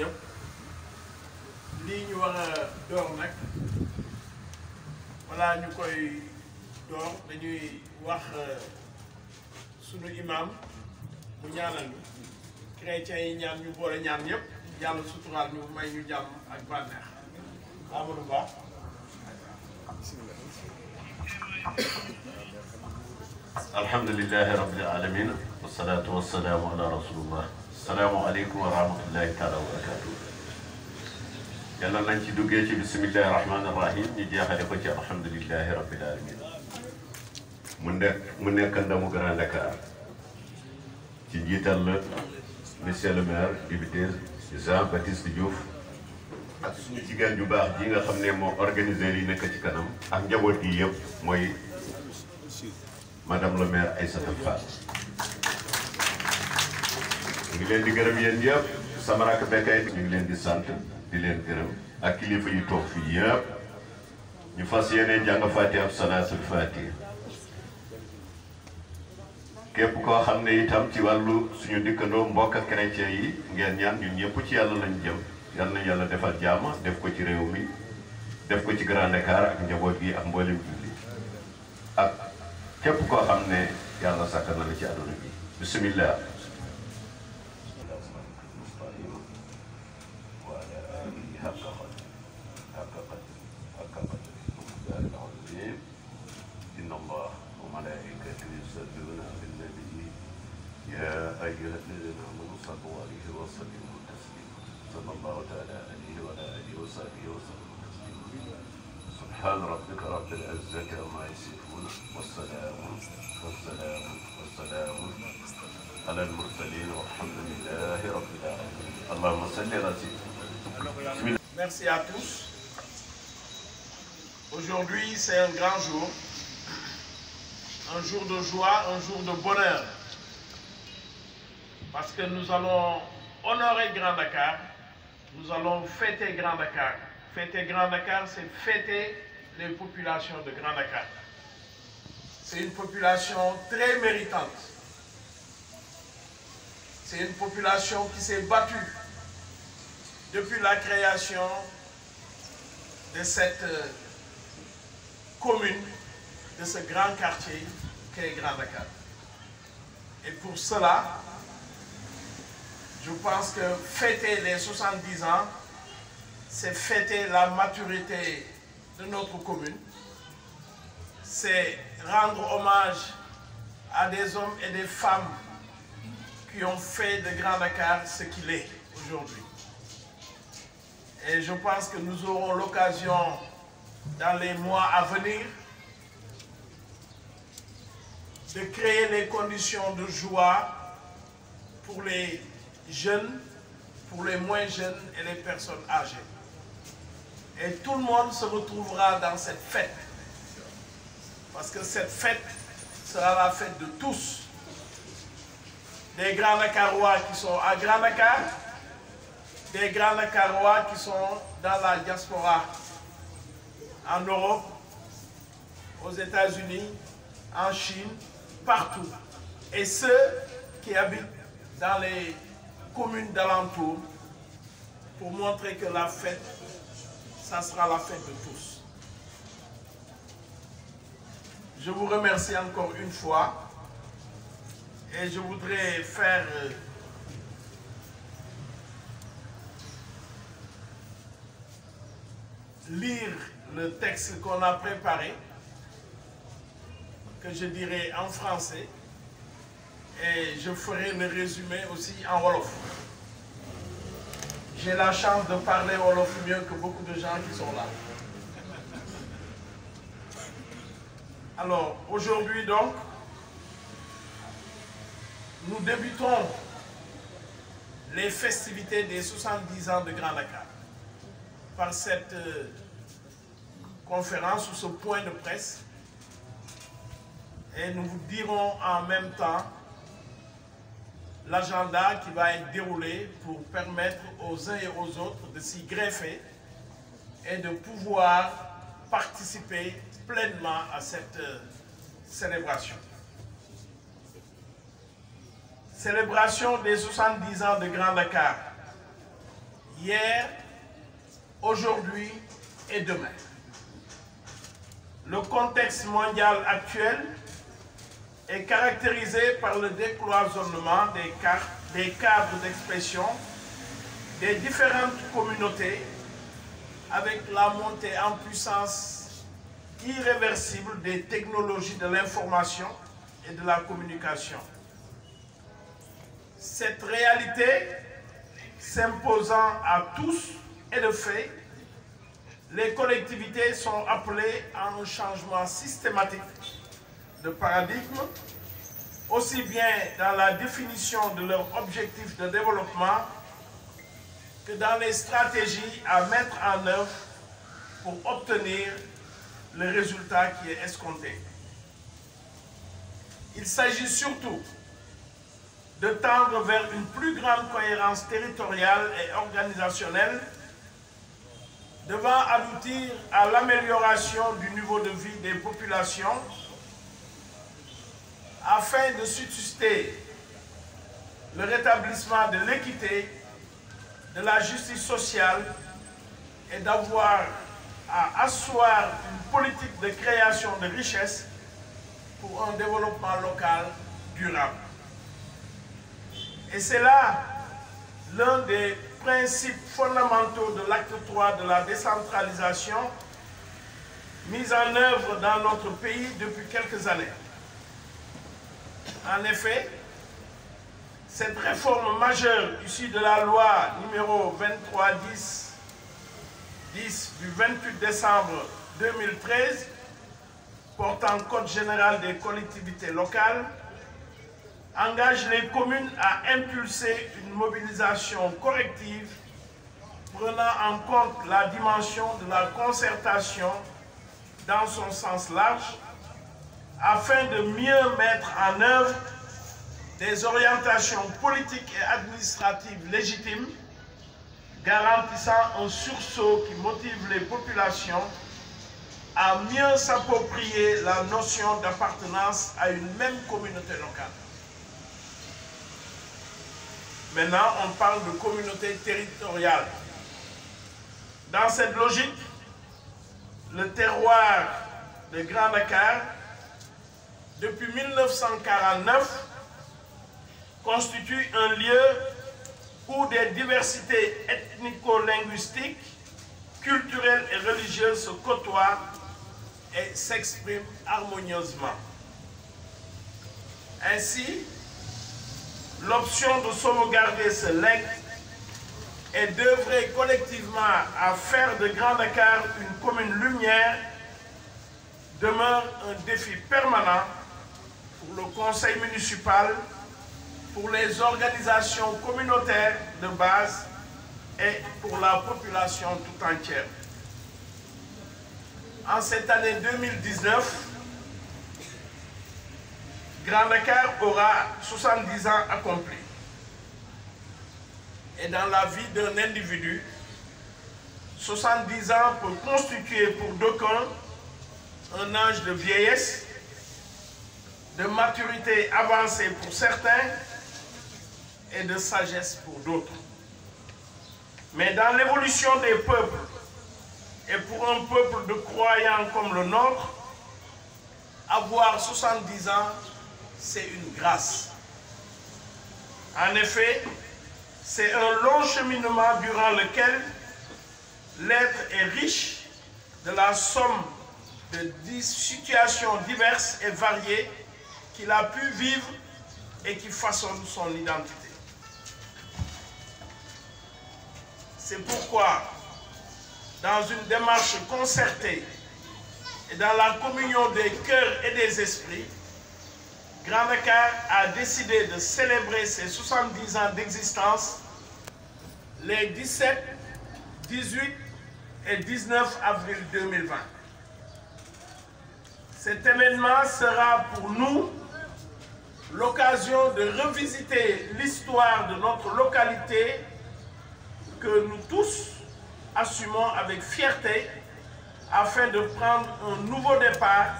ñëpp lii ñu war a door nag wala ñu koy door dañuy wax sunu imam mu ñaanal ñu chrétiens yi ñaan ñu boole ñaan ñëpp yàlla suturaal ñu may ñu jàmm ak bànneex Amadou Ba. alhamdulillahi rabbil alamin wassalatu wassalamu ala rasulillah. Assalamu aleykum wa rahmatullahi taala wa barakatuh. yàlla nañ ci duggee ci bismillahi rahmani rahim ñu jeexale ko ci alhamdulillahi rabbil alamin. mu nekk ndamu Grand Dakar ci njiital la monsieur le maire député Jean-Baptiste Diouf ak suñu jigéen ju baax ji nga xam ne moo organisé li nekk ci kanam ak njaboot gi yëpp mooy madame le maire Aïssata Fall. ñu ngi leen di gërëm yéen yëpp sama rakk Bekay ñu ngi leen di sant di leen gërëm ak kilifa yu toog fii yëpp ñu fas yéene jàng Fatiha ak salaatul Fatiha. képp koo xam ne itam ci wàllu suñu dikkandoo mbokk ak chrétien yi ngeen ñaan ñun ñëpp ci yàlla lañ jëm yal na yàlla defal jàmm def ko ci réew mi def ko ci Grand Dakar ak njaboot gi ak mboolem julli ak képp koo xam ne yàlla sàkk na la ci àdduna bi bismillah. يا أيها الذين آمنوا صلوا عليه وسلموا تسليما صلى الله تعالى عليه وعلى آله وصحبه وسلم تسليما سبحان ربك رب العزة عما يصفون والسلام على المرسلين والحمد لله رب العالمين اللهم صل على سيدنا. Merci à tous. Aujourd'hui, c'est un grand jour, un jour de joie, un jour de bonheur. Parce que nous allons honorer Grand Dakar, nous allons fêter Grand Dakar. Fêter Grand Dakar, c'est fêter les populations de Grand Dakar. C'est une population très méritante. C'est une population qui s'est battue depuis la création de cette commune, de ce grand quartier qu'est Grand Dakar. Et pour cela, je pense que fêter les 70 ans, c'est fêter la maturité de notre commune. C'est rendre hommage à des hommes et des femmes qui ont fait de Grand Dakar ce qu'il est aujourd'hui. Et je pense que nous aurons l'occasion, dans les mois à venir, de créer les conditions de joie pour les jeunes, pour les moins jeunes et les personnes âgées. Et tout le monde se retrouvera dans cette fête. Parce que cette fête sera la fête de tous. Des Grands Dakarois qui sont à Grand Dakar, des Grands Dakarois qui sont dans la diaspora, en Europe, aux États-Unis, en Chine, partout. Et ceux qui habitent dans les communes d'alentour, pour montrer que la fête, ça sera la fête de tous. Je vous remercie encore une fois et je voudrais faire lire le texte qu'on a préparé, que je dirai en français, et je ferai le résumé aussi en wolof. J'ai la chance de parler wolof mieux que beaucoup de gens qui sont là. Alors, aujourd'hui donc, nous débutons les festivités des 70 ans de Grand Dakar par cette conférence ou ce point de presse, et nous vous dirons en même temps l'agenda qui va être déroulé pour permettre aux uns et aux autres de s'y greffer et de pouvoir participer pleinement à cette célébration. Célébration des 70 ans de Grand Dakar. hier, aujourd'hui et demain. Le contexte mondial actuel est caractérisé par le décloisonnement des cadres d'expression des différentes communautés avec la montée en puissance irréversible des technologies de l'information et de la communication. Cette réalité s'imposant à tous et de fait, les collectivités sont appelées à un changement systématique de paradigme, aussi bien dans la définition de leurs objectifs de développement que dans les stratégies à mettre en œuvre pour obtenir le résultat qui est escompté. Il s'agit surtout de tendre vers une plus grande cohérence territoriale et organisationnelle devant aboutir à l'amélioration du niveau de vie des populations afin de susciter le rétablissement de l'équité, de la justice sociale et d'avoir à asseoir une politique de création de richesses pour un développement local durable. Et c'est là l'un des principes fondamentaux de l'acte 3 de la décentralisation mis en œuvre dans notre pays depuis quelques années. En effet, cette réforme majeure issue de la loi numéro 2310 du 28 décembre 2013 portant Code général des collectivités locales engage les communes à impulser une mobilisation corrective prenant en compte la dimension de la concertation dans son sens large afin de mieux mettre en œuvre des orientations politiques et administratives légitimes garantissant un sursaut qui motive les populations à mieux s'approprier la notion d'appartenance à une même communauté locale. Maintenant, on parle de communauté territoriale. Dans cette logique, le terroir de Grand Dakar, depuis 1949, constitue un lieu où des diversités ethnico-linguistiques, culturelles et religieuses se côtoient et s'expriment harmonieusement. Ainsi, l'option de sauvegarder ce legs et d'œuvrer collectivement à faire de Grand Dakar une commune lumière demeure un défi permanent pour le conseil municipal, pour les organisations communautaires de base et pour la population tout entière. En cette année 2019, Grand Dakar aura 70 ans accomplis. Et dans la vie d'un individu, 70 ans peut constituer pour d'aucuns un âge de vieillesse, de maturité avancée pour certains et de sagesse pour d'autres. Mais dans l'évolution des peuples, et pour un peuple de croyants comme le nôtre, avoir 70 ans, c'est une grâce. En effet, c'est un long cheminement durant lequel l'être est riche de la somme de situations diverses et variées qu'il a pu vivre et qui façonnent son identité. C'est pourquoi, dans une démarche concertée et dans la communion des cœurs et des esprits, Grand Dakar a décidé de célébrer ses 70 ans d'existence les 17, 18 et 19 avril 2020. Cet événement sera pour nous l'occasion de revisiter l'histoire de notre localité que nous tous assumons avec fierté afin de prendre un nouveau départ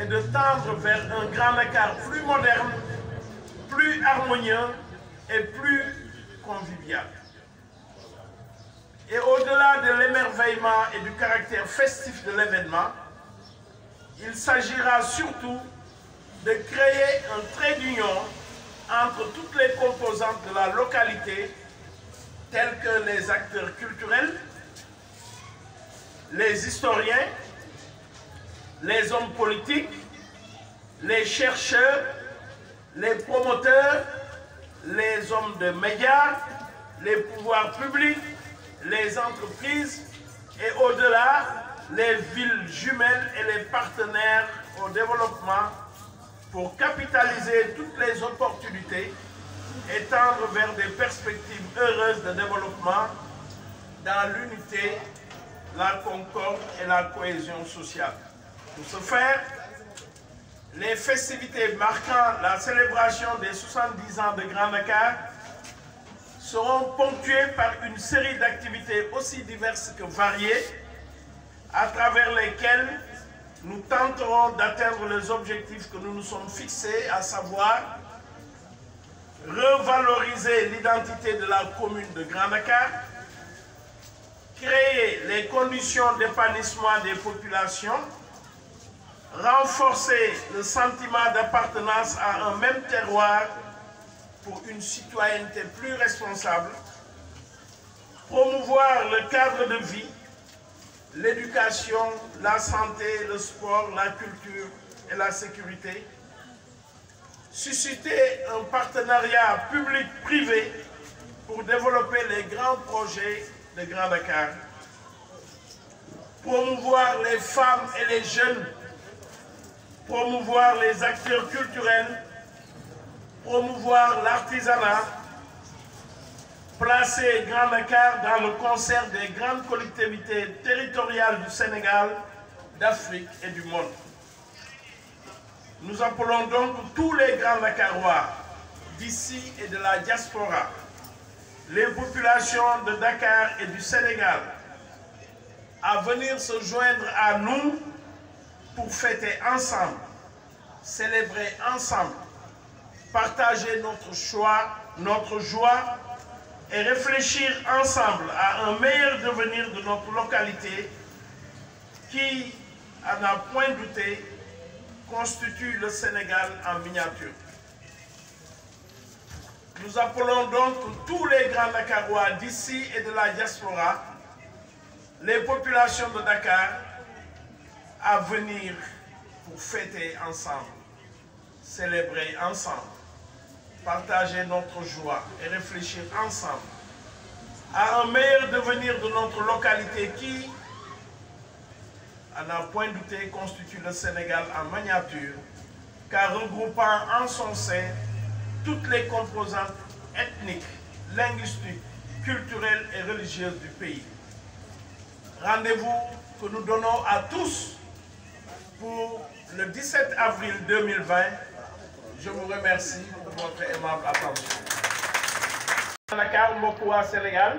et de tendre vers un Grand Dakar plus moderne, plus harmonieux et plus convivial. Au-delà de l'émerveillement et du caractère festif de l'événement, il s'agira surtout de créer un trait d'union entre toutes les composantes de la localité, telles que les acteurs culturels, les historiens, les hommes politiques, les chercheurs, les promoteurs, les hommes de médias, les pouvoirs publics, les entreprises et au-delà, les villes jumelles et les partenaires au développement pour capitaliser toutes les opportunités et tendre vers des perspectives heureuses de développement dans l'unité, la concorde et la cohésion sociale. Pour ce faire, les festivités marquant la célébration des 70 ans de Grand Dakar seront ponctuées par une série d'activités aussi diverses que variées, à travers lesquelles nous tenterons d'atteindre les objectifs que nous nous sommes fixés, à savoir revaloriser l'identité de la commune de Grand Dakar, créer les conditions d'épanouissement des populations, renforcer le sentiment d'appartenance à un même terroir pour une citoyenneté plus responsable, promouvoir le cadre de vie, l'éducation, la santé, le sport, la culture et la sécurité, susciter un partenariat public-privé pour développer les grands projets de Grand Dakar, promouvoir les femmes et les jeunes, promouvoir les acteurs culturels, promouvoir l'artisanat, placer Grand Dakar dans le concert des grandes collectivités territoriales du Sénégal, d'Afrique et du monde. Nous appelons donc tous les Grands Dakarois d'ici et de la diaspora, les populations de Dakar et du Sénégal, à venir se joindre à nous pour fêter ensemble, célébrer ensemble, partager notre joie et réfléchir ensemble à un meilleur devenir de notre localité qui, à n'en point douter, constitue le Sénégal en miniature. Nous appelons donc tous les Grands Dakarois d'ici et de la diaspora, les populations de Dakar, à venir pour fêter ensemble, célébrer ensemble, partager notre joie et réfléchir ensemble à un meilleur devenir de notre localité qui, à n'en point douter, constitue le Sénégal en miniature, car regroupant en son sein toutes les composantes ethniques, linguistiques, culturelles et religieuses du pays. Rendez-vous que nous donnons à tous pour le 17 avril 2020. Je vous remercie pour votre aimable attention. Dakar, mbokk waa Sénégal.